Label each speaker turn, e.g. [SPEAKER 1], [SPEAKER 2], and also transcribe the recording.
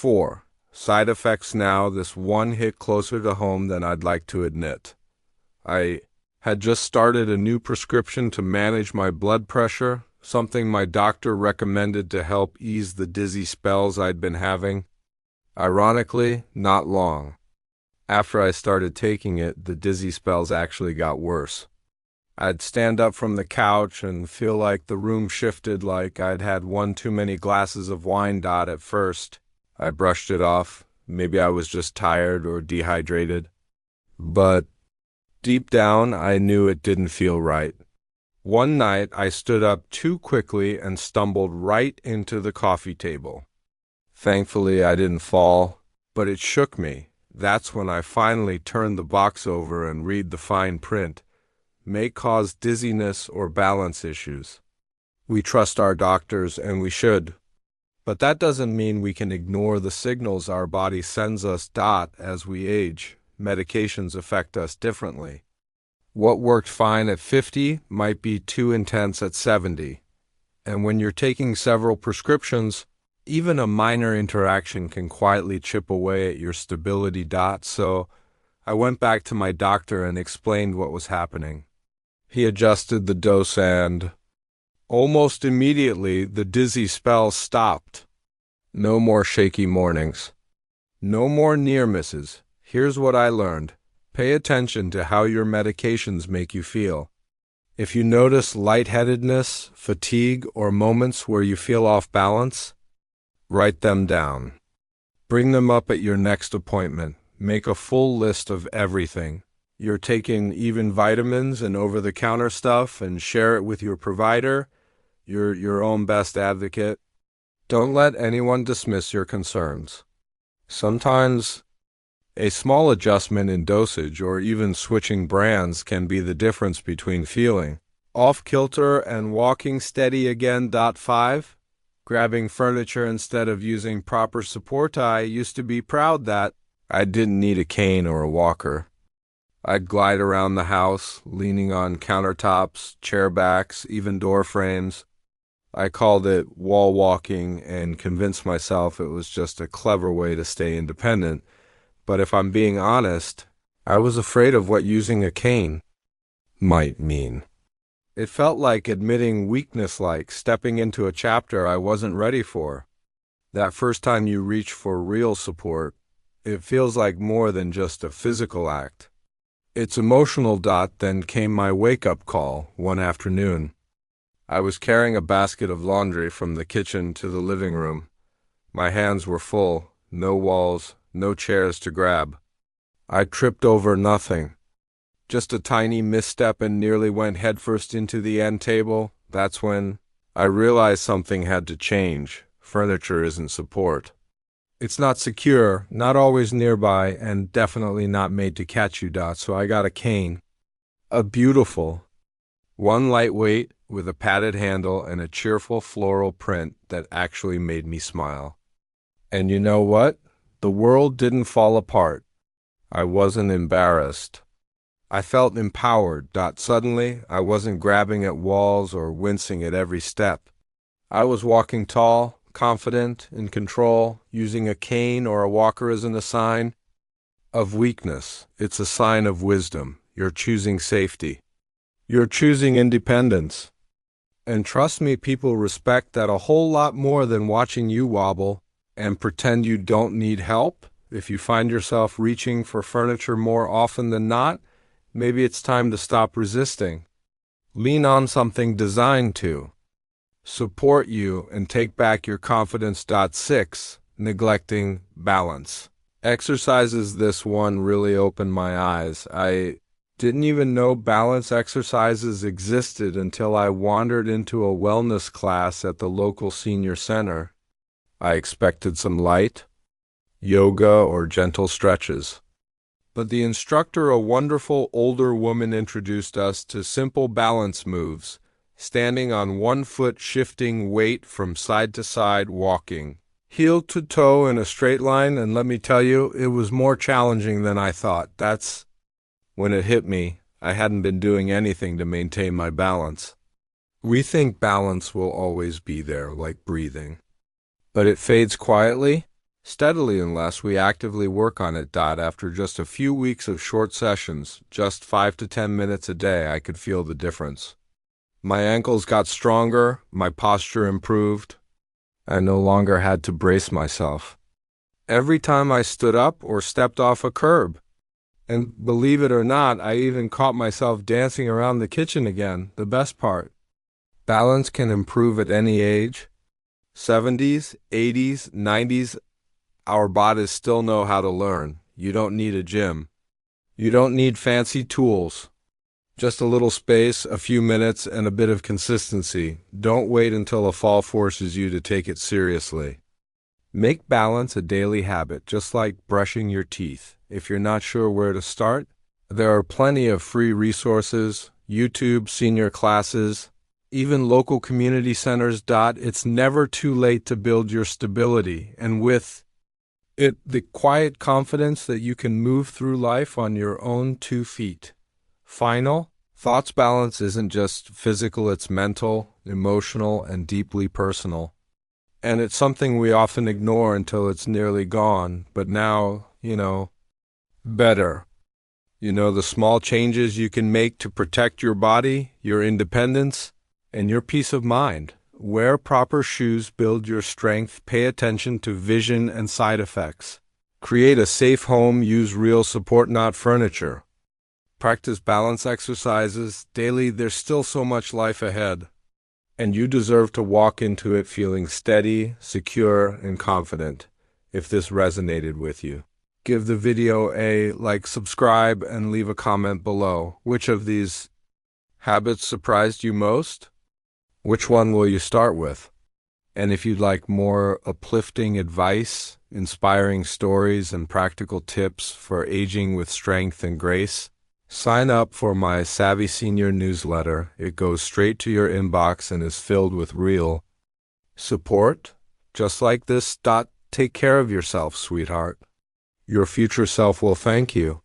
[SPEAKER 1] 4. Side effects. Now, this one hit closer to home than I'd like to admit. I had just started a new prescription to manage my blood pressure, something my doctor recommended to help ease the dizzy spells I'd been having. Ironically, not long after I started taking it, the dizzy spells actually got worse. I'd stand up from the couch and feel like the room shifted, like I'd had one too many glasses of wine. At first, I brushed it off. Maybe I was just tired or dehydrated. But deep down, I knew it didn't feel right. One night, I stood up too quickly and stumbled right into the coffee table. Thankfully, I didn't fall, but it shook me. That's when I finally turned the box over and read the fine print. May cause dizziness or balance issues. We trust our doctors, and we should. But that doesn't mean we can ignore the signals our body sends us. As we age, medications affect us differently. What worked fine at 50 might be too intense at 70. And when you're taking several prescriptions, even a minor interaction can quietly chip away at your stability. So I went back to my doctor and explained what was happening. He adjusted the dose and almost immediately the dizzy spells stopped. No more shaky mornings. No more near misses. Here's what I learned. Pay attention to how your medications make you feel. If you notice lightheadedness, fatigue, or moments where you feel off balance, write them down. Bring them up at your next appointment. Make a full list of everything you're taking, even vitamins and over-the-counter stuff, and share it with your provider, your own best advocate. Don't let anyone dismiss your concerns. Sometimes a small adjustment in dosage or even switching brands can be the difference between feeling off-kilter and walking steady again. 5. Grabbing furniture instead of using proper support. I used to be proud that I didn't need a cane or a walker. I'd glide around the house, leaning on countertops, chair backs, even door frames. I called it wall walking and convinced myself it was just a clever way to stay independent. But if I'm being honest, I was afraid of what using a cane might mean. It felt like admitting weakness, like stepping into a chapter I wasn't ready for. That first time you reach for real support, it feels like more than just a physical act. It's emotional. Then came my wake-up call one afternoon. I was carrying a basket of laundry from the kitchen to the living room. My hands were full, no walls, no chairs to grab. I tripped over nothing. Just a tiny misstep and nearly went headfirst into the end table. That's when I realized something had to change. Furniture isn't support. It's not secure, not always nearby, and definitely not made to catch you. So I got a cane. A beautiful one, lightweight, with a padded handle and a cheerful floral print that actually made me smile. And you know what? The world didn't fall apart. I wasn't embarrassed. I felt empowered. Suddenly, I wasn't grabbing at walls or wincing at every step. I was walking tall, confident, in control. Using a cane or a walker isn't a sign of weakness. It's a sign of wisdom. You're choosing safety. You're choosing independence. And trust me, people respect that a whole lot more than watching you wobble and pretend you don't need help. If you find yourself reaching for furniture more often than not, maybe it's time to stop resisting. Lean on something designed to support you and take back your confidence. 6. Neglecting balance exercises. This one really opened my eyes. I didn't even know balance exercises existed until I wandered into a wellness class at the local senior center. I expected some light yoga or gentle stretches. But the instructor, a wonderful older woman, introduced us to simple balance moves, standing on one foot, shifting weight from side to side, walking heel to toe in a straight line, and let me tell you, it was more challenging than I thought. That's when it hit me. I hadn't been doing anything to maintain my balance. We think balance will always be there, like breathing. But it fades quietly. steadily unless we actively work on it. After just a few weeks of short sessions, just 5 to 10 minutes a day, I could feel the difference. My ankles got stronger, my posture improved. I no longer had to brace myself every time I stood up or stepped off a curb. And believe it or not, I even caught myself dancing around the kitchen again. The best part: balance can improve at any age. 70s, 80s, 90s, our bodies still know how to learn. You don't need a gym. You don't need fancy tools. Just a little space, a few minutes, and a bit of consistency. Don't wait until a fall forces you to take it seriously. Make balance a daily habit, just like brushing your teeth. If you're not sure where to start, there are plenty of free resources, YouTube, senior classes, even local community centers. It's never too late to build your stability, and with it, the quiet confidence that you can move through life on your own 2 feet. Final thoughts: balance isn't just physical, it's mental, emotional, and deeply personal. And it's something we often ignore until it's nearly gone. But now, better. The small changes you can make to protect your body, your independence, and your peace of mind. Wear proper shoes, build your strength, pay attention to vision and side effects. Create a safe home, use real support, not furniture. Practice balance exercises daily. There's still so much life ahead, and you deserve to walk into it feeling steady, secure, and confident. If this resonated with you, give the video a like, subscribe, and leave a comment below. Which of these habits surprised you most? Which one will you start with? And if you'd like more uplifting advice, inspiring stories, and practical tips for aging with strength and grace, sign up for my Savvy Senior newsletter. It goes straight to your inbox and is filled with real support, just like this. Take care of yourself, sweetheart. Your future self will thank you.